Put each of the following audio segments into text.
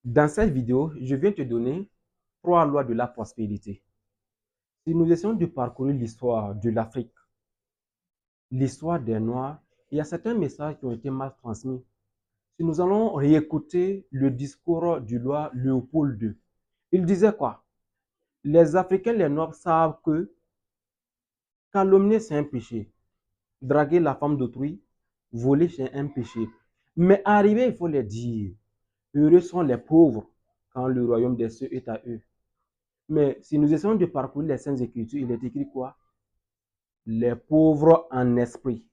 Dans cette vidéo, je viens te donner 3 lois de la prospérité. Si nous essayons de parcourir l'histoire de l'Afrique, l'histoire des Noirs, il y a certains messages qui ont été mal transmis. Si nous allons réécouter le discours du roi Léopold II, il disait quoi? Les Africains, les Noirs savent que calomnier, c'est un péché. Draguer la femme d'autrui, voler, c'est un péché. Mais arriver, il faut les dire. Heureux sont les pauvres quand le royaume des cieux est à eux. Mais si nous essayons de parcourir les Saintes Écritures, il est écrit quoi? Les pauvres en esprit.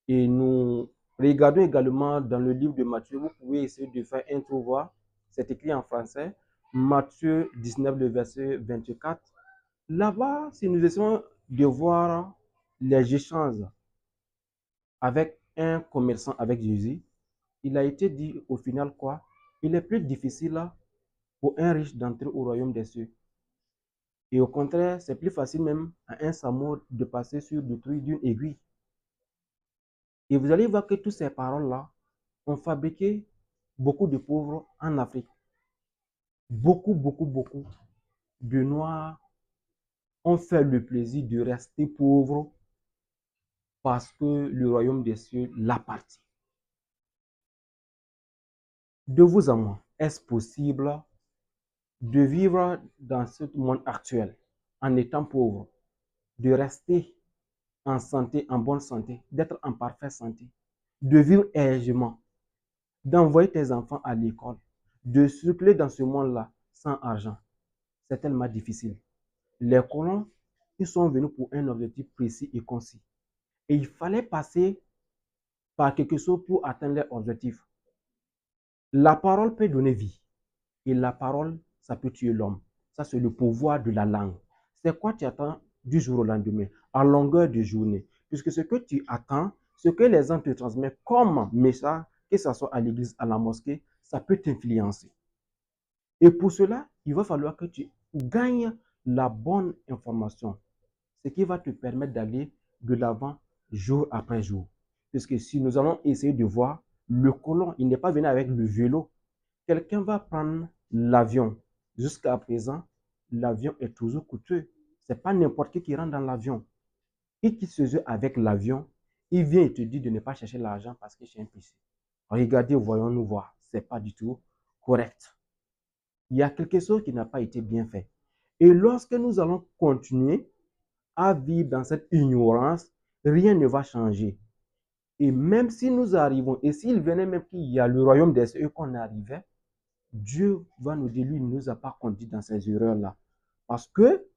Et nous regardons également dans le livre de Matthieu, vous pouvez essayer de faire un trou voir, c'est écrit en français, Matthieu 19, le verset 24. Là-bas, si nous essayons de voir les échanges avec un commerçant avec Jésus, il a été dit au final quoi? Il est plus difficile pour un riche d'entrer au royaume des cieux. Et au contraire, c'est plus facile même à un Samour de passer sur le truc d'une aiguille. Et vous allez voir que toutes ces paroles-là ont fabriqué beaucoup de pauvres en Afrique. Beaucoup, beaucoup, beaucoup de Noirs ont fait le plaisir de rester pauvres parce que le royaume des cieux l'appartient. De vous à moi, est-ce possible de vivre dans ce monde actuel en étant pauvre, de rester en santé, en bonne santé, d'être en parfaite santé, de vivre aisément, d'envoyer tes enfants à l'école, de circuler dans ce monde-là sans argent? C'est tellement difficile. Les colons, ils sont venus pour un objectif précis et concis. Et il fallait passer par quelque chose pour atteindre leur objectif. La parole peut donner vie. Et la parole, ça peut tuer l'homme. Ça, c'est le pouvoir de la langue. C'est quoi tu attends du jour au lendemain, à longueur de journée? Puisque ce que tu attends, ce que les gens te transmettent comme message, que ce soit à l'église, à la mosquée, ça peut t'influencer. Et pour cela, il va falloir que tu gagnes la bonne information, ce qui va te permettre d'aller de l'avant jour après jour. Puisque si nous allons essayer de voir, le colon, il n'est pas venu avec le vélo. Quelqu'un va prendre l'avion. Jusqu'à présent, l'avion est toujours coûteux. Ce n'est pas n'importe qui rentre dans l'avion. Et qui se joue avec l'avion, il vient et te dit de ne pas chercher l'argent parce que c'est un PC. Regardez, voyons-nous voir. Ce n'est pas du tout correct. Il y a quelque chose qui n'a pas été bien fait. Et lorsque nous allons continuer à vivre dans cette ignorance, rien ne va changer. Et même si nous arrivons, et s'il venait même qu'il y a le royaume des cieux qu'on arrivait, Dieu va nous dire, lui, il ne nous a pas conduits dans ces erreurs-là. Parce que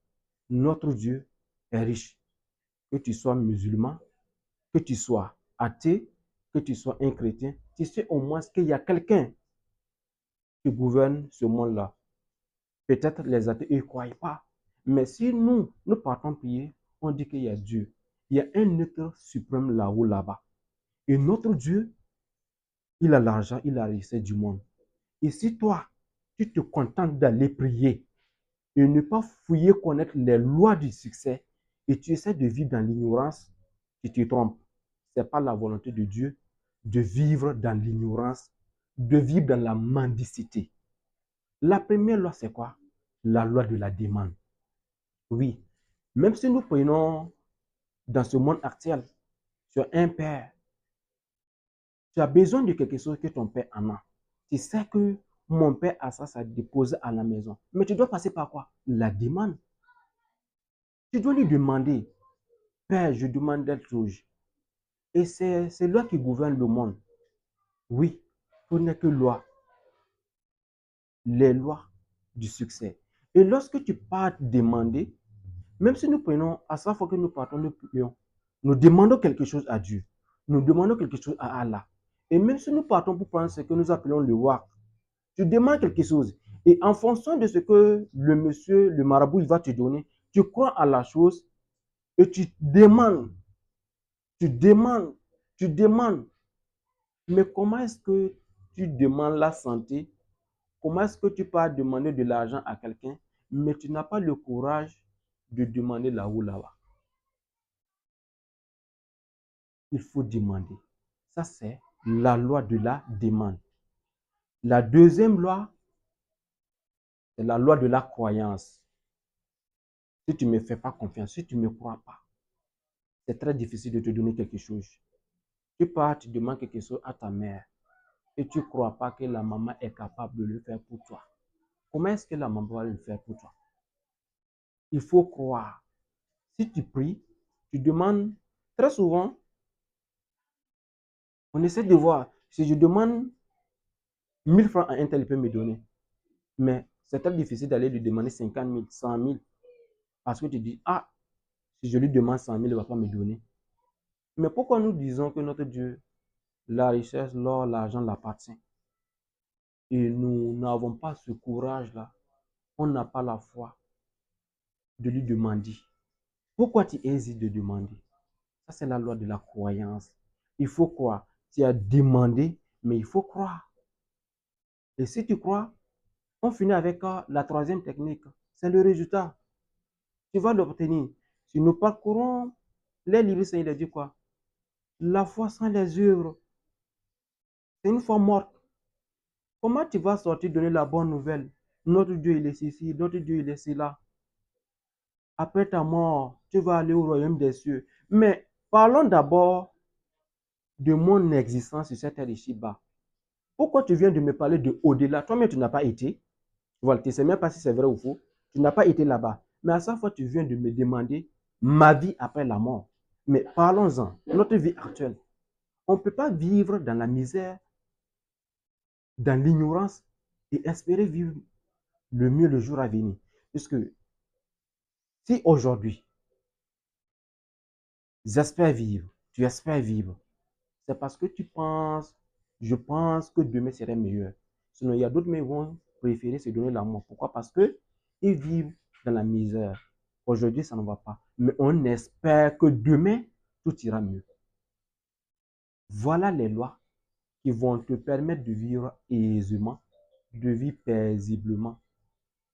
notre Dieu est riche. Que tu sois musulman, que tu sois athée, que tu sois un chrétien, tu sais au moins qu'il y a quelqu'un qui gouverne ce monde-là. Peut-être les athées, ils ne croient pas. Mais si nous partons prier, on dit qu'il y a Dieu. Il y a un être suprême là-haut, là-bas. Et notre Dieu, il a l'argent, il a la richesse du monde. Et si toi, tu te contentes d'aller prier et ne pas fouiller connaître les lois du succès et tu essaies de vivre dans l'ignorance, tu te trompes. Ce n'est pas la volonté de Dieu de vivre dans l'ignorance, de vivre dans la mendicité. La première loi, c'est quoi? La loi de la demande. Oui, même si nous prenons dans ce monde actuel, tu as un père, tu as besoin de quelque chose que ton père en a. Tu sais que mon père a ça, ça déposé à la maison. Mais tu dois passer par quoi? La demande. Tu dois lui demander, Père, je demande d'être rouge. Et c'est loi qui gouverne le monde. Oui, tout n'est que loi. Les lois du succès. Et lorsque tu pars demander, même si nous prenons, à chaque fois que nous partons, nous prions, nous demandons quelque chose à Dieu. Nous demandons quelque chose à Allah. Et même si nous partons pour prendre ce que nous appelons le wak, tu demandes quelque chose. Et en fonction de ce que le monsieur, le marabout, il va te donner, tu crois à la chose et tu demandes, tu demandes, tu demandes. Mais comment est-ce que tu demandes la santé? Comment est-ce que tu peux demander de l'argent à quelqu'un, mais tu n'as pas le courage de demander là-haut, là-bas? Il faut demander. Ça, c'est la loi de la demande. La deuxième loi, C'est la loi de la croyance. Si tu ne me fais pas confiance, si tu ne me crois pas, c'est très difficile de te donner quelque chose. Tu pars, tu demandes quelque chose à ta mère et tu ne crois pas que la maman est capable de le faire pour toi. Comment est-ce que la maman va le faire pour toi? Il faut croire. Si tu pries, tu demandes très souvent, on essaie de voir. Si je demande 1000 francs à un tel, il peut me donner. Mais c'est très difficile d'aller lui demander 50 000, 100 000. Parce que tu dis, ah, si je lui demande 100 000, il ne va pas me donner. Mais pourquoi nous disons que notre Dieu, la richesse, l'or, l'argent l'appartient? Et nous n'avons pas ce courage-là. On n'a pas la foi de lui demander. Pourquoi tu hésites de demander? Ça, c'est la loi de la croyance. Il faut croire. Tu as demandé, mais il faut croire. Et si tu crois, on finit avec la troisième technique. C'est le résultat. Tu vas l'obtenir. Si nous parcourons les livres, il a dit quoi? La foi sans les œuvres, c'est une foi morte. Comment tu vas sortir donner la bonne nouvelle? Notre Dieu, il est ici, notre Dieu, il est là. Après ta mort, tu vas aller au royaume des cieux. Mais parlons d'abord de mon existence sur cette terre ici-bas. Pourquoi tu viens de me parler de au-delà? Toi-même, tu n'as pas été. Voilà, tu ne sais même pas si c'est vrai ou faux. Tu n'as pas été là-bas. Mais à chaque fois, tu viens de me demander ma vie après la mort. Mais parlons-en, notre vie actuelle. On ne peut pas vivre dans la misère, dans l'ignorance et espérer vivre le mieux le jour à venir. Puisque si aujourd'hui, j'espère vivre, tu espères vivre, c'est parce que tu penses, je pense que demain serait meilleur. Sinon, il y a d'autres qui vont préférer se donner l'amour. Pourquoi? Parce que ils vivent dans la misère. Aujourd'hui, ça ne va pas. Mais on espère que demain, tout ira mieux. Voilà les lois qui vont te permettre de vivre aisément, de vivre paisiblement.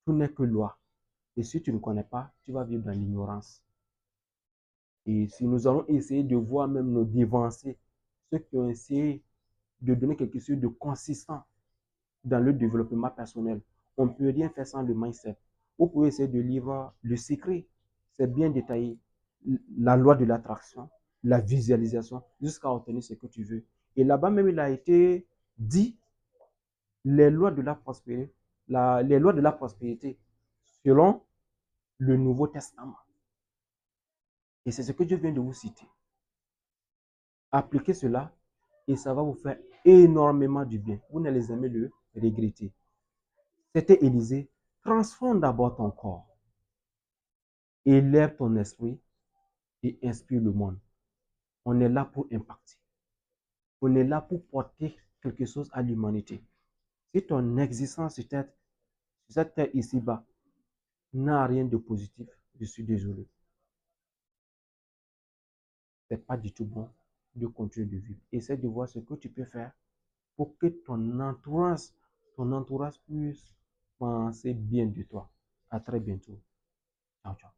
Tout n'est que loi. Et si tu ne connais pas, tu vas vivre dans l'ignorance. Et si nous allons essayer de voir même nos devanciers, ceux qui ont essayé de donner quelque chose de consistant dans le développement personnel, on ne peut rien faire sans le mindset. Vous pouvez essayer de lire Le Secret, c'est bien détaillé. La loi de l'attraction, la visualisation, jusqu'à obtenir ce que tu veux. Et là-bas même, il a été dit les lois de la prospérité, les lois de la prospérité selon le Nouveau Testament. Et c'est ce que je viens de vous citer. Appliquez cela et ça va vous faire énormément du bien. Vous n'allez jamais le regretter. C'était Élisée. Transforme d'abord ton corps, élève ton esprit et inspire le monde. On est là pour impacter. On est là pour porter quelque chose à l'humanité. Si ton existence sur cette terre ici-bas n'a rien de positif, je suis désolé. C'est pas du tout bon de continuer de vivre. Essaie de voir ce que tu peux faire pour que ton entourage puisse penser bien de toi. À très bientôt. Ciao, ciao.